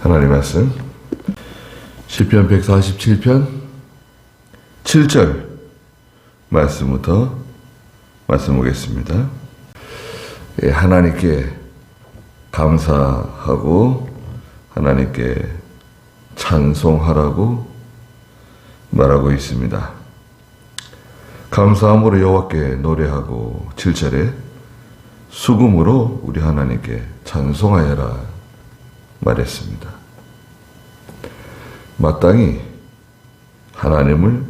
하나님 말씀 시편 147편 7절 말씀부터 말씀 보겠습니다. 하나님께 감사하고 하나님께 찬송하라고 말하고 있습니다. 감사함으로 여호와께 노래하고 7절에 수금으로 우리 하나님께 찬송하여라 말했습니다. 마땅히 하나님을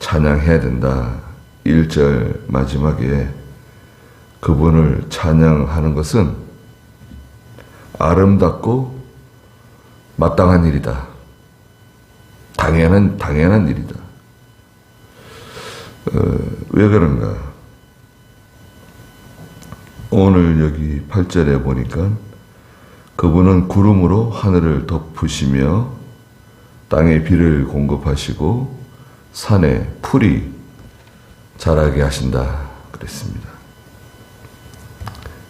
찬양해야 된다. 1절 마지막에 그분을 찬양하는 것은 아름답고 마땅한 일이다. 당연한 일이다. 왜 그런가? 오늘 여기 8절에 보니까 그분은 구름으로 하늘을 덮으시며 땅에 비를 공급하시고 산에 풀이 자라게 하신다 그랬습니다.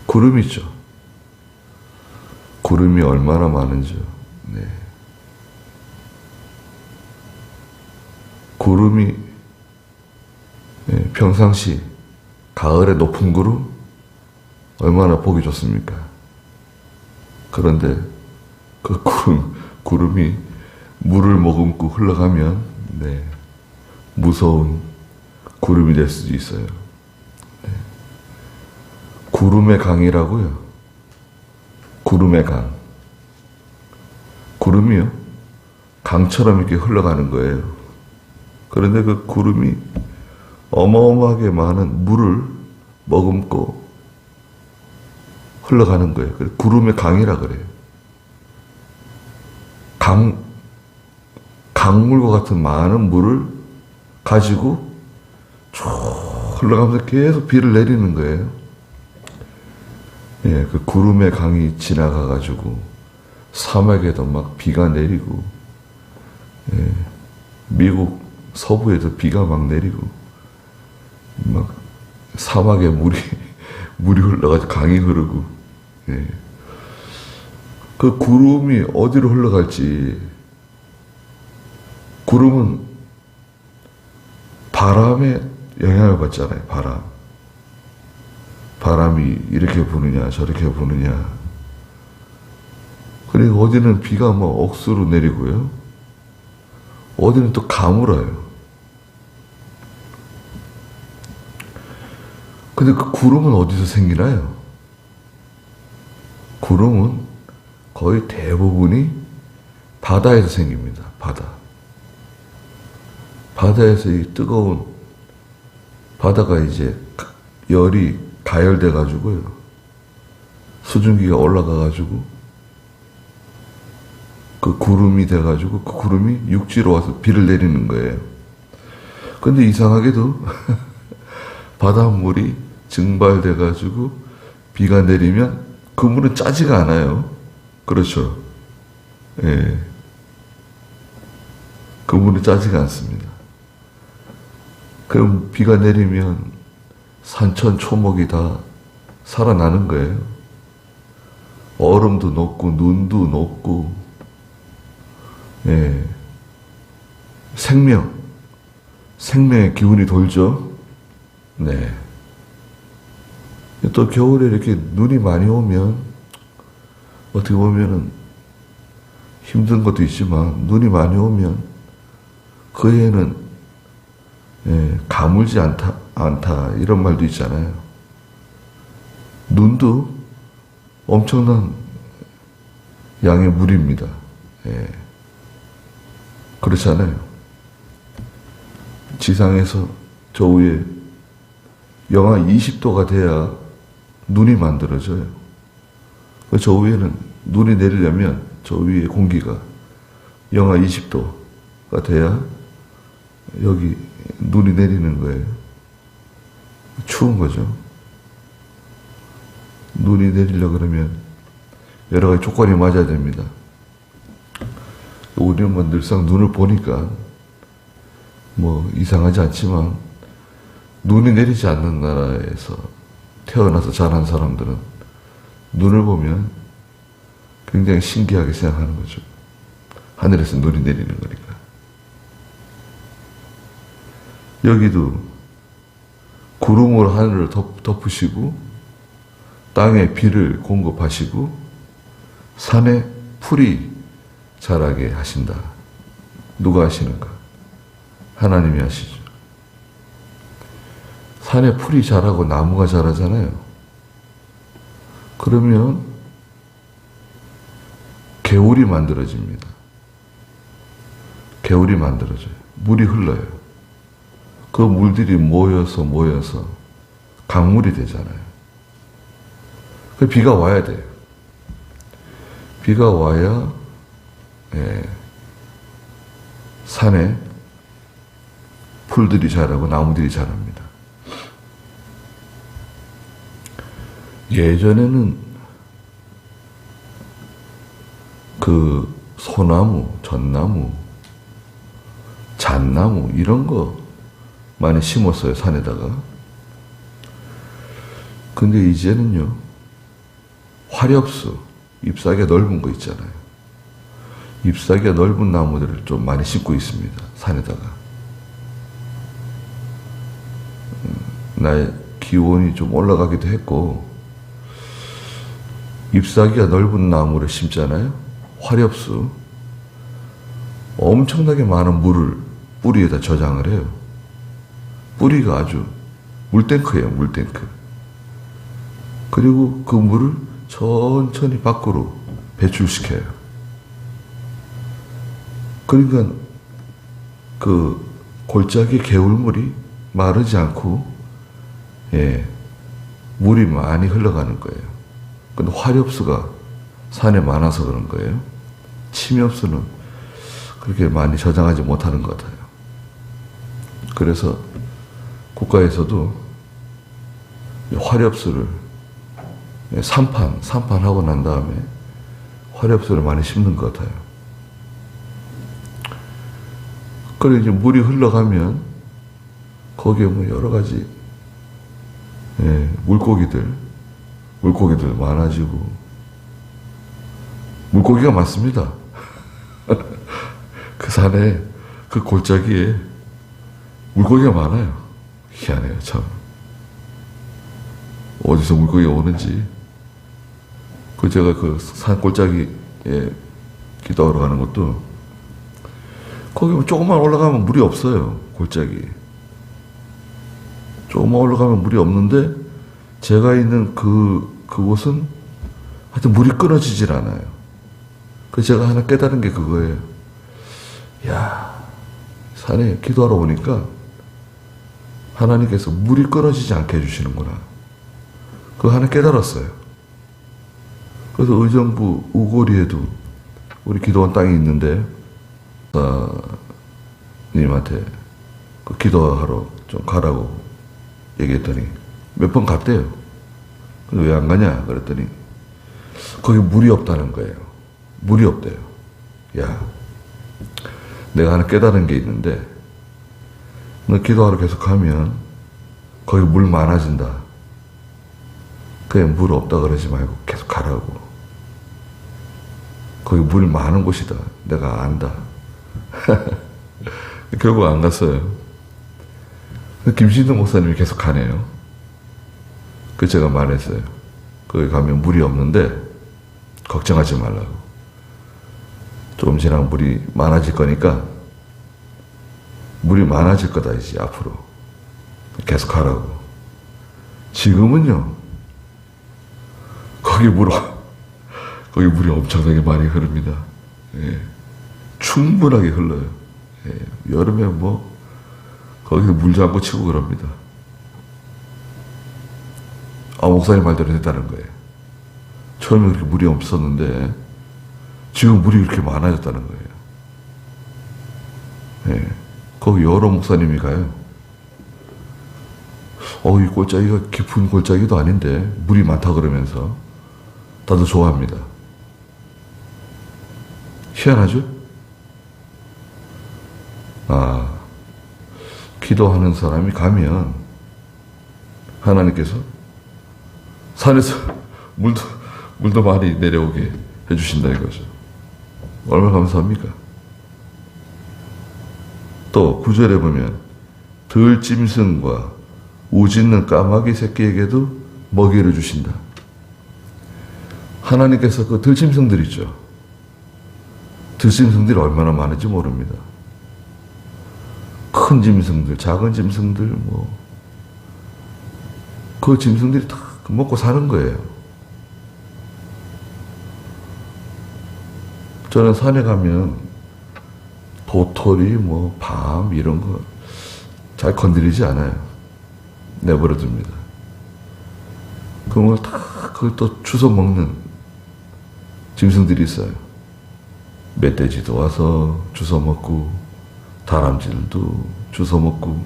구름이죠. 구름이 얼마나 많은지요. 네. 구름이 평상시 가을에 높은 구름 얼마나 보기 좋습니까? 그런데 그 구름이 물을 머금고 흘러가면 무서운 구름이 될 수도 있어요. 구름의 강이라고요. 구름의 강. 구름이요. 강처럼 이렇게 흘러가는 거예요. 그런데 그 구름이 어마어마하게 많은 물을 머금고 흘러가는 거예요. 구름의 강이라 그래요. 강물과 같은 많은 물을 가지고 쭉 흘러가면서 계속 비를 내리는 거예요. 예, 그 구름의 강이 지나가가지고 사막에도 막 비가 내리고, 미국 서부에도 비가 막 내리고, 막 사막에 물이 흘러가지고 강이 흐르고, 그 구름이 어디로 흘러갈지, 구름은 바람에 영향을 받잖아요. 바람이 이렇게 부느냐 저렇게 부느냐. 그리고 어디는 비가 막 억수로 내리고요, 어디는 또 가물어요. 근데 그 구름은 어디서 생기나요? 구름은 거의 대부분이 바다에서 생깁니다. 바다에서 이 뜨거운 바다가 이제 열이 가열돼 가지고요, 수증기가 올라가 가지고 그 구름이 돼 가지고 그 구름이 육지로 와서 비를 내리는 거예요. 근데 이상하게도 바닷물이 증발돼 가지고 비가 내리면 그 물은 짜지가 않아요. 그렇죠? 예. 그 물은 짜지가 않습니다. 그럼 비가 내리면 산천 초목이 다 살아나는 거예요. 얼음도 녹고 눈도 녹고, 생명의 기운이 돌죠. 네. 또 겨울에 이렇게 눈이 많이 오면 어떻게 보면은 힘든 것도 있지만, 눈이 많이 오면 그 해에는 가물지 않다 이런 말도 있잖아요. 눈도 엄청난 양의 물입니다. 그렇잖아요. 지상에서 저 위에 영하 20도가 돼야 눈이 만들어져요. 저 위에는 눈이 내리려면 저 위에 공기가 영하 20도가 돼야 여기 눈이 내리는 거예요. 추운 거죠. 눈이 내리려고 그러면 여러 가지 조건이 맞아야 됩니다. 우리는 뭐 늘상 눈을 보니까 뭐 이상하지 않지만, 눈이 내리지 않는 나라에서 태어나서 자란 사람들은 눈을 보면 굉장히 신기하게 생각하는 거죠. 하늘에서 눈이 내리는 거니까. 여기도 구름으로 하늘을 덮으시고 땅에 비를 공급하시고 산에 풀이 자라게 하신다. 누가 하시는가? 하나님이 하시죠. 산에 풀이 자라고 나무가 자라잖아요. 그러면 개울이 만들어집니다. 개울이 만들어져요. 물이 흘러요. 그 물들이 모여서 강물이 되잖아요. 그 비가 와야 돼요. 비가 와야 산에 풀들이 자라고 나무들이 자랍니다. 예전에는 그 소나무, 전나무, 잣나무 이런 거 많이 심었어요, 산에다가. 근데 이제는요, 화렵수, 잎사귀가 넓은 거 있잖아요. 잎사귀가 넓은 나무들을 좀 많이 심고 있습니다, 산에다가. 나의 기온이 좀 올라가기도 했고, 잎사귀가 넓은 나무를 심잖아요. 화렵수. 엄청나게 많은 물을 뿌리에다 저장을 해요. 뿌리가 아주 물탱크예요, 물탱크. 그리고 그 물을 천천히 밖으로 배출시켜요. 그러니까 그 골짜기 개울물이 마르지 않고 물이 많이 흘러가는 거예요. 근데 화렵수가 산에 많아서 그런 거예요. 침엽수는 그렇게 많이 저장하지 못하는 것 같아요. 그래서 국가에서도 화렵수를 산판하고 난 다음에 화렵수를 많이 심는 것 같아요. 그래 이제 물이 흘러가면 거기에 뭐 여러 가지 물고기들 많아지고 물고기가 많습니다. 그 산에 그 골짜기에 물고기가 많아요. 희한해요, 참. 어디서 물고기가 오는지. 제가 그 산 골짜기에 기도하러 가는 것도 거기 조금만 올라가면 물이 없어요, 골짜기. 조금만 올라가면 물이 없는데 제가 있는 그곳은 하여튼 물이 끊어지질 않아요. 그래서 제가 하나 깨달은 게 그거예요. 야, 산에 기도하러 오니까 하나님께서 물이 끊어지지 않게 해주시는구나. 그거 하나 깨달았어요. 그래서 의정부 우거리에도 우리 기도원 땅이 있는데 님한테 그 기도하러 좀 가라고 얘기했더니 몇 번 갔대요. 근데 왜 안 가냐 그랬더니 거기 물이 없다는 거예요. 물이 없대요. 야, 내가 하나 깨달은 게 있는데 너 기도하러 계속 가면 거기 물 많아진다. 그냥 물 없다 그러지 말고 계속 가라고. 거기 물 많은 곳이다. 내가 안다. 결국 안 갔어요. 김신동 목사님이 계속 가네요. 그 제가 말했어요. 거기 가면 물이 없는데 걱정하지 말라고. 조금 지나면 물이 많아질 거니까 물이 많아질 거다 이제 앞으로. 계속 가라고. 지금은요. 거기 물이 엄청나게 많이 흐릅니다. 충분하게 흘러요. 여름에 뭐 거기서 물장구 치고 그럽니다. 목사님 말대로 됐다는 거예요. 처음에 그렇게 물이 없었는데 지금 물이 그렇게 많아졌다는 거예요. 거기 여러 목사님이 가요. 이 골짜기가 깊은 골짜기도 아닌데 물이 많다 그러면서 다들 좋아합니다. 희한하죠? 기도하는 사람이 가면 하나님께서 산에서 물도 많이 내려오게 해주신다 이거죠. 얼마나 감사합니까? 또 구절에 보면 들짐승과 우짖는 까마귀 새끼에게도 먹이를 주신다. 하나님께서 그 들짐승들 있죠. 들짐승들이 얼마나 많은지 모릅니다. 큰 짐승들, 작은 짐승들, 그 짐승들이 다 먹고 사는 거예요. 저는 산에 가면 도토리, 밤 이런 거 잘 건드리지 않아요. 내버려 둡니다. 그걸 다 그걸 또 주워 먹는 짐승들이 있어요. 멧돼지도 와서 주워 먹고, 다람쥐들도 주워 먹고,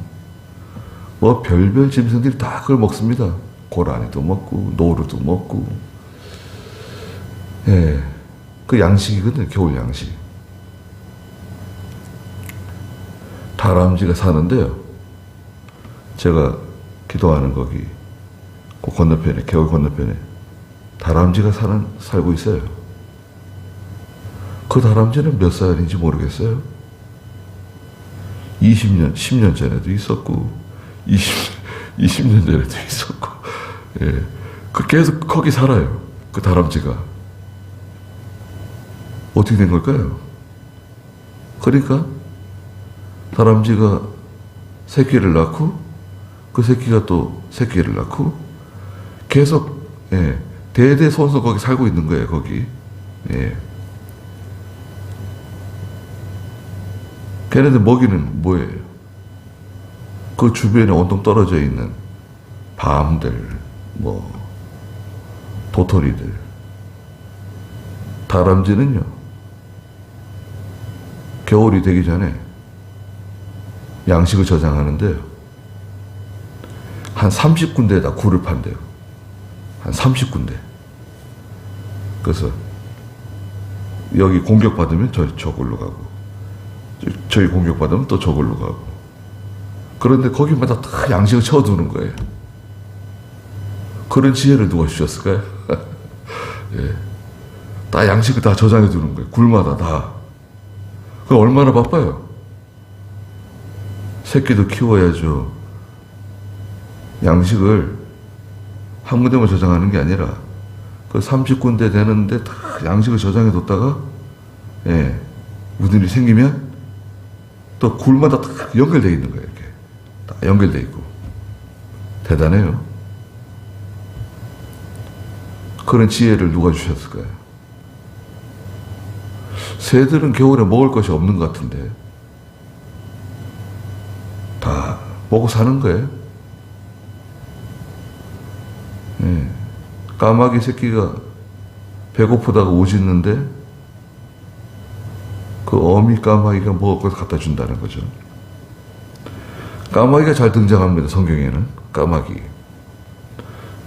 별별 짐승들이 다 그걸 먹습니다. 고라니도 먹고, 노루도 먹고. 예. 그 양식이거든요. 겨울 양식. 다람쥐가 사는데요. 제가 기도하는 거기, 그 건너편에, 겨울 건너편에 다람쥐가 살고 있어요. 그 다람쥐는 몇 살인지 모르겠어요. 20년, 10년 전에도 있었고, 20년 전에도 있었고, 예. 계속 거기 살아요. 그 다람쥐가. 어떻게 된 걸까요? 그러니까, 다람쥐가 새끼를 낳고, 그 새끼가 또 새끼를 낳고, 계속, 예. 대대손손 거기 살고 있는 거예요, 거기. 예. 걔네들 먹이는 뭐예요? 그 주변에 온통 떨어져 있는 밤들, 도토리들. 다람쥐는요, 겨울이 되기 전에 양식을 저장하는데요. 한 30군데에다 굴을 판대요. 한 30군데. 그래서 여기 공격받으면 저걸로 가고, 저희 공격받으면 또 저걸로 가고. 그런데 거기마다 다 양식을 채워두는 거예요. 그런 지혜를 누가 주셨을까요? 예. 다 양식을 다 저장해 두는 거예요. 굴마다 다. 그 얼마나 바빠요. 새끼도 키워야죠. 양식을 한 군데만 저장하는 게 아니라 그 30군데 되는데 다 양식을 저장해 뒀다가, 예, 무슨 일이 생기면 또 굴마다 다 연결되어 있는 거예요. 이렇게 다 연결되어 있고. 대단해요. 그런 지혜를 누가 주셨을까요? 새들은 겨울에 먹을 것이 없는 것 같은데 다 먹고 사는 거예요. 네. 까마귀 새끼가 배고프다가 오짖는데 그 어미 까마귀가 먹을 걸 갖다 준다는 거죠. 까마귀가 잘 등장합니다. 성경에는 까마귀.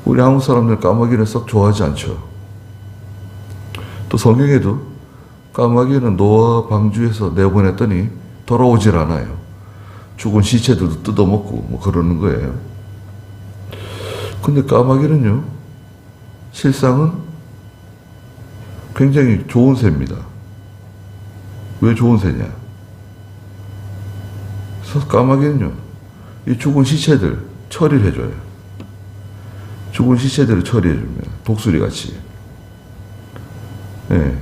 우리 한국 사람들 까마귀는 썩 좋아하지 않죠. 또 성경에도 까마귀는 노아 방주에서 내보냈더니 돌아오질 않아요. 죽은 시체들도 뜯어먹고 그러는 거예요. 근데 까마귀는요, 실상은 굉장히 좋은 새입니다. 왜 좋은 새냐? 그래서 까마귀는요, 이 죽은 시체들 처리를 해줘요. 죽은 시체들을 처리해줍니다. 독수리 같이. 예.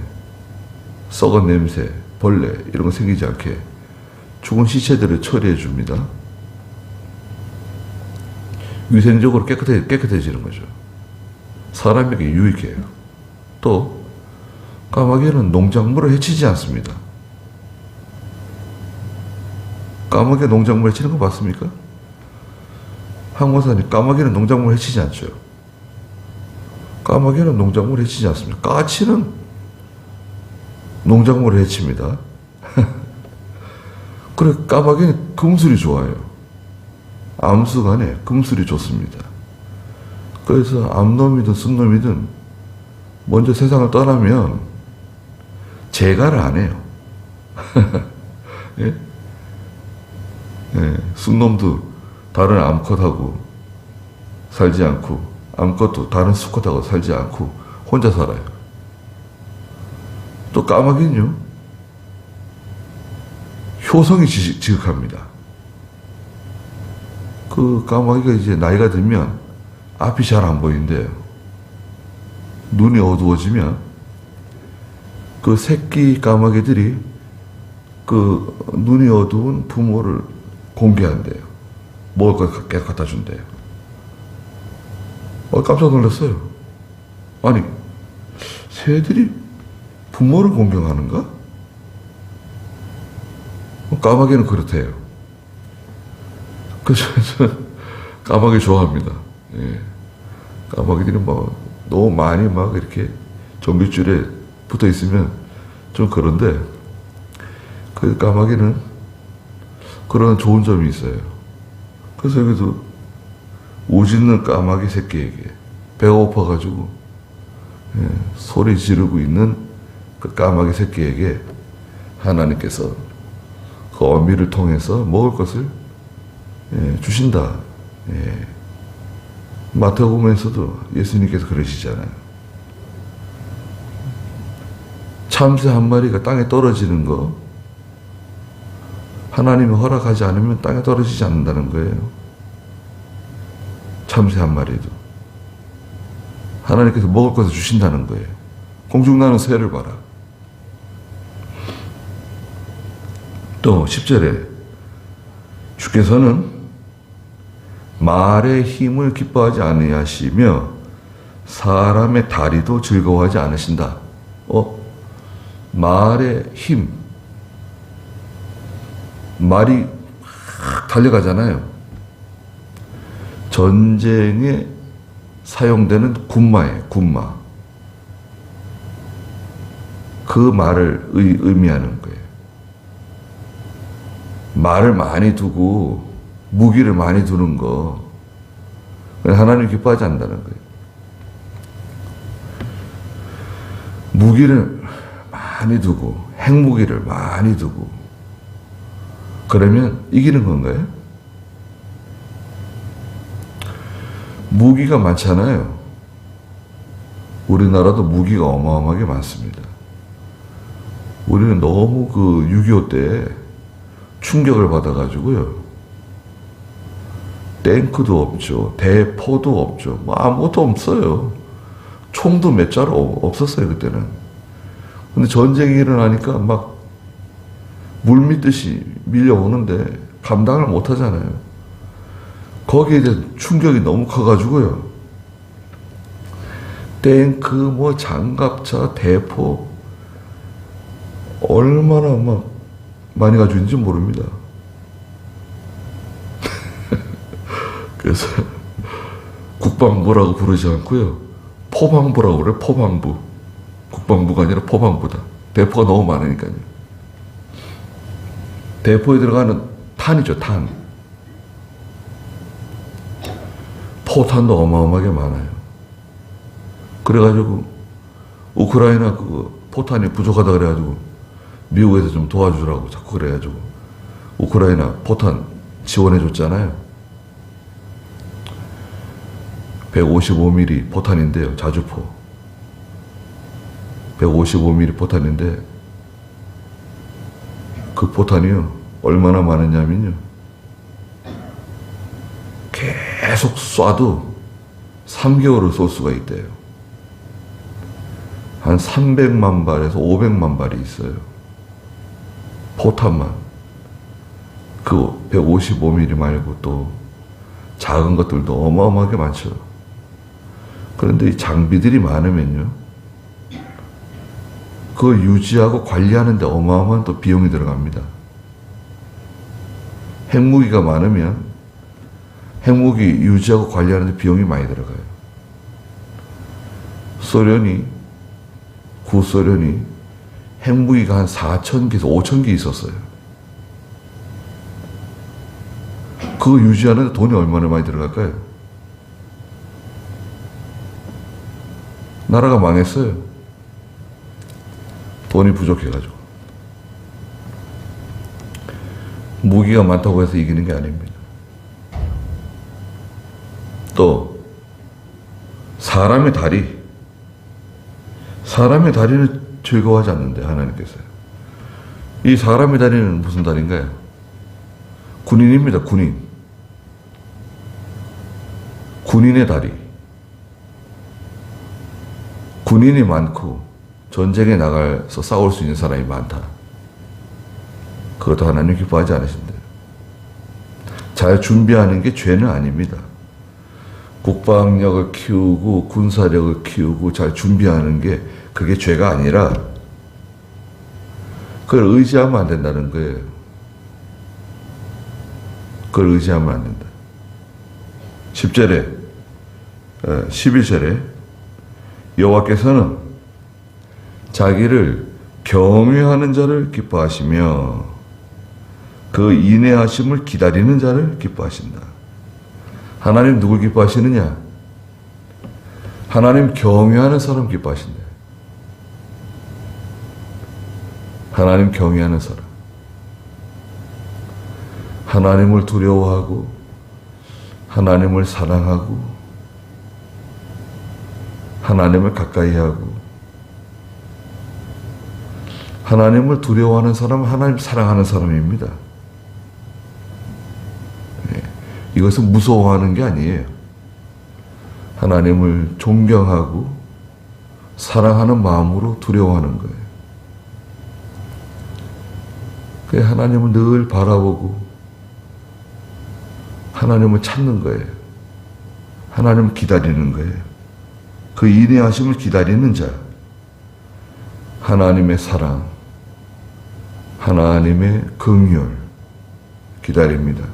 썩은 냄새, 벌레 이런 거 생기지 않게 죽은 시체들을 처리해줍니다. 위생적으로 깨끗해지는 거죠. 사람에게 유익해요. 또 까마귀는 농작물을 해치지 않습니다. 까마귀가 농작물 해치는 거 봤습니까? 항공사님, 까마귀는 농작물 해치지 않죠. 까마귀는 농작물 해치지 않습니다. 까치는 농작물을 해칩니다. 그래, 까마귀는 금술이 좋아요. 암수간에 금술이 좋습니다. 그래서 암놈이든 순놈이든 먼저 세상을 떠나면 재가를 안 해요. 예? 예, 순놈도 다른 암컷하고 살지 않고, 암컷도 다른 수컷하고 살지 않고 혼자 살아요. 또 까마귀는요, 효성이 지극합니다. 그 까마귀가 이제 나이가 들면 앞이 잘 안 보인대요. 눈이 어두워지면 그 새끼 까마귀들이 그 눈이 어두운 부모를 공개한대요. 먹을 걸 계속 갖다 준대요. 깜짝 놀랐어요. 아니, 새들이 부모를 공경하는가? 까마귀는 그렇대요. 그래서 까마귀 좋아합니다. 예. 까마귀들이 너무 많이 이렇게 정규줄에 붙어 있으면 좀 그런데, 그 까마귀는 그런 좋은 점이 있어요. 그래서 여기도 우짖는 까마귀 새끼에게 배가 고파가지고 소리 지르고 있는 그 까마귀 새끼에게 하나님께서 그 어미를 통해서 먹을 것을 주신다. 마태복음에서도 예수님께서 그러시잖아요. 참새 한 마리가 땅에 떨어지는 거 하나님이 허락하지 않으면 땅에 떨어지지 않는다는 거예요. 참새 한 마리도 하나님께서 먹을 것을 주신다는 거예요. 공중나는 새를 봐라. 또 10절에 주께서는 말의 힘을 기뻐하지 아니하시며 사람의 다리도 즐거워하지 않으신다. 말의 힘. 말이 막 달려가잖아요. 전쟁에 사용되는 군마예요. 군마. 그 말을 의미하는 거예요. 말을 많이 두고 무기를 많이 두는 거 하나님 기뻐하지 않는다는 거예요. 무기를 많이 두고 핵무기를 많이 두고 그러면 이기는 건가요? 무기가 많잖아요. 우리나라도 무기가 어마어마하게 많습니다. 우리는 너무 6.25 때 충격을 받아가지고요. 탱크도 없죠. 대포도 없죠. 아무것도 없어요. 총도 몇 자루 없었어요, 그때는. 근데 전쟁이 일어나니까 막 물밀듯이 밀려오는데 감당을 못 하잖아요. 거기에 대한 충격이 너무 커가지고요. 탱크, 장갑차, 대포, 얼마나 많이 가지고 있는지 모릅니다. 그래서 국방부라고 부르지 않고요. 포방부라고 그래요. 포방부. 국방부가 아니라 포방부다. 대포가 너무 많으니까요. 대포에 들어가는 탄이죠. 탄. 포탄도 어마어마하게 많아요. 그래가지고 우크라이나 포탄이 부족하다 그래가지고 미국에서 좀 도와주라고 자꾸 그래가지고 우크라이나 포탄 지원해줬잖아요. 155mm 포탄인데요. 자주포. 155mm 포탄인데 그 포탄이요. 얼마나 많으냐면요. 계속 쏴도 3개월을 쏠 수가 있대요. 한 300만 발에서 500만 발이 있어요. 포탄만. 그 155mm 말고 또 작은 것들도 어마어마하게 많죠. 그런데 이 장비들이 많으면요. 그걸 유지하고 관리하는데 어마어마한 또 비용이 들어갑니다. 핵무기가 많으면 핵무기 유지하고 관리하는데 비용이 많이 들어가요. 구소련이 핵무기가 한 4,000개에서 5,000개 있었어요. 그거 유지하는데 돈이 얼마나 많이 들어갈까요? 나라가 망했어요. 돈이 부족해가지고. 무기가 많다고 해서 이기는 게 아닙니다. 또 사람의 다리는 즐거워하지 않는데 하나님께서요. 이 사람의 다리는 무슨 다리인가요? 군인입니다. 군인의 다리. 군인이 많고 전쟁에 나가서 싸울 수 있는 사람이 많다. 그것도 하나님 기뻐하지 않으신대요. 잘 준비하는 게 죄는 아닙니다. 국방력을 키우고 군사력을 키우고 잘 준비하는 게 그게 죄가 아니라 그걸 의지하면 안 된다는 거예요. 그걸 의지하면 안 된다. 10절에 11절에 여호와께서는 자기를 경외하는 자를 기뻐하시며 그 인내하심을 기다리는 자를 기뻐하신다. 하나님 누굴 기뻐하시느냐? 하나님 경외하는 사람 기뻐하신다. 하나님 경외하는 사람. 하나님을 두려워하고 하나님을 사랑하고 하나님을 가까이 하고 하나님을 두려워하는 사람은 하나님 사랑하는 사람입니다. 이것은 무서워하는 게 아니에요. 하나님을 존경하고 사랑하는 마음으로 두려워하는 거예요. 그 하나님을 늘 바라보고 하나님을 찾는 거예요. 하나님을 기다리는 거예요. 그 인내하심을 기다리는 자, 하나님의 사랑, 하나님의 긍휼 기다립니다.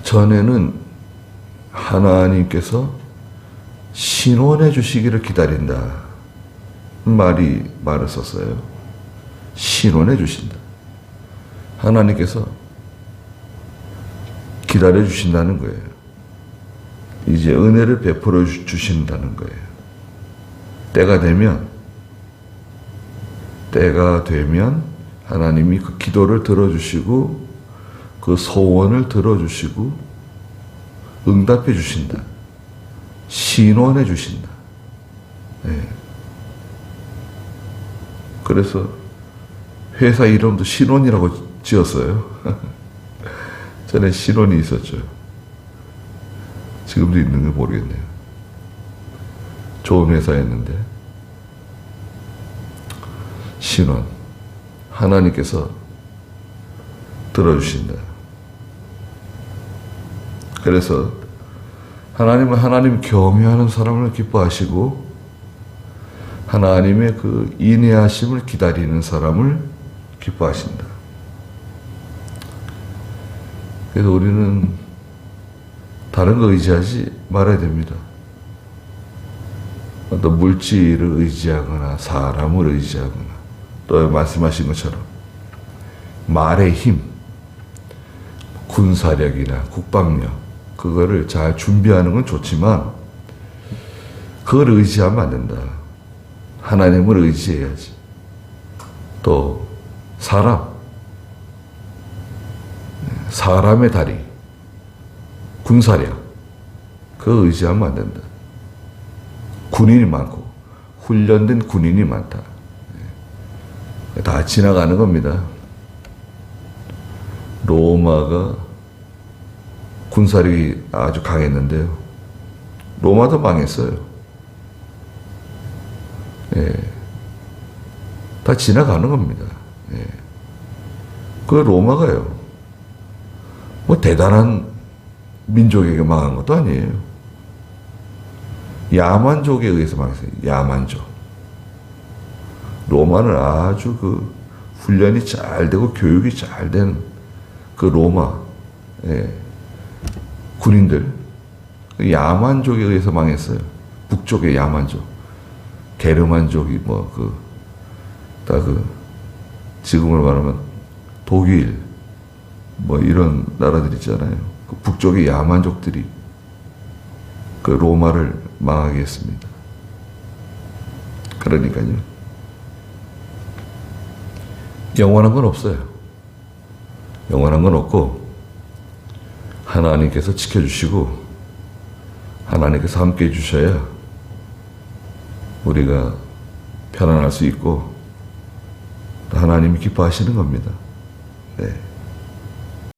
전에는 하나님께서 신원해 주시기를 기다린다 말을 썼어요. 신원해 주신다. 하나님께서 기다려 주신다는 거예요. 이제 은혜를 베풀어 주신다는 거예요. 때가 되면 하나님이 그 기도를 들어주시고 그 소원을 들어주시고 응답해 주신다. 신원해 주신다. 네. 그래서 회사 이름도 신원이라고 지었어요. 전에 신원이 있었죠. 지금도 있는지 모르겠네요. 좋은 회사였는데 신원. 하나님께서 들어주신다. 그래서 하나님은 하나님 경외하는 사람을 기뻐하시고 하나님의 그 인내하심을 기다리는 사람을 기뻐하신다. 그래서 우리는 다른 거 의지하지 말아야 됩니다. 어떤 물질을 의지하거나 사람을 의지하거나 또 말씀하신 것처럼 말의 힘, 군사력이나 국방력 그거를 잘 준비하는 건 좋지만 그걸 의지하면 안 된다. 하나님을 의지해야지. 또 사람의 다리, 군사력 그거 의지하면 안 된다. 군인이 많고 훈련된 군인이 많다. 다 지나가는 겁니다. 로마가 군사력이 아주 강했는데요. 로마도 망했어요. 예. 다 지나가는 겁니다. 예. 그 로마가요. 뭐 대단한 민족에게 망한 것도 아니에요. 야만족에 의해서 망했어요. 야만족. 로마는 아주 그 훈련이 잘 되고 교육이 잘 된 그 로마 군인들 야만족에 의해서 망했어요. 북쪽의 야만족, 게르만족이 지금으로 말하면 독일 이런 나라들 있잖아요. 그 북쪽의 야만족들이 그 로마를 망하게 했습니다. 그러니까요. 영원한 건 없어요. 영원한 건 없고 하나님께서 지켜주시고 하나님께서 함께 해주셔야 우리가 편안할 수 있고 하나님이 기뻐하시는 겁니다. 네.